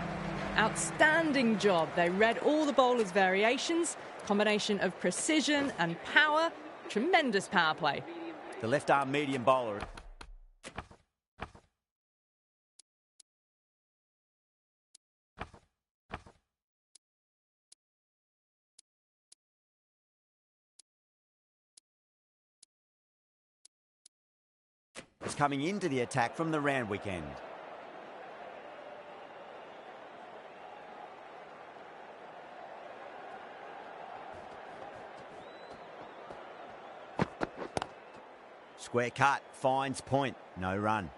Outstanding job. They read all the bowlers' variations, combination of precision and power. Tremendous power play. The left-arm medium bowler. is coming into the attack from the Randwick end. Square cut, finds point, no run.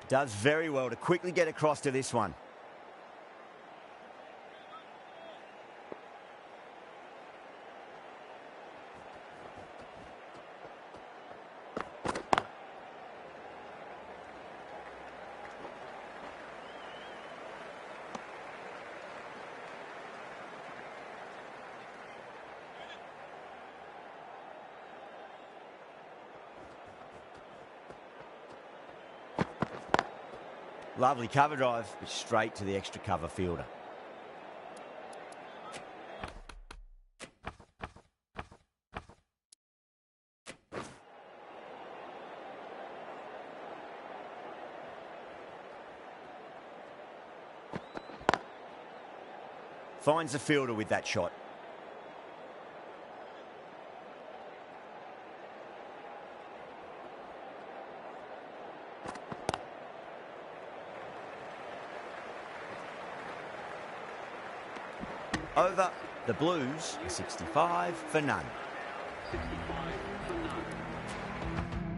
Does very well to quickly get across to this one. Lovely cover drive, but straight to the extra cover fielder. Finds the fielder with that shot. Over, the Blues, 65 for none. 65 for none.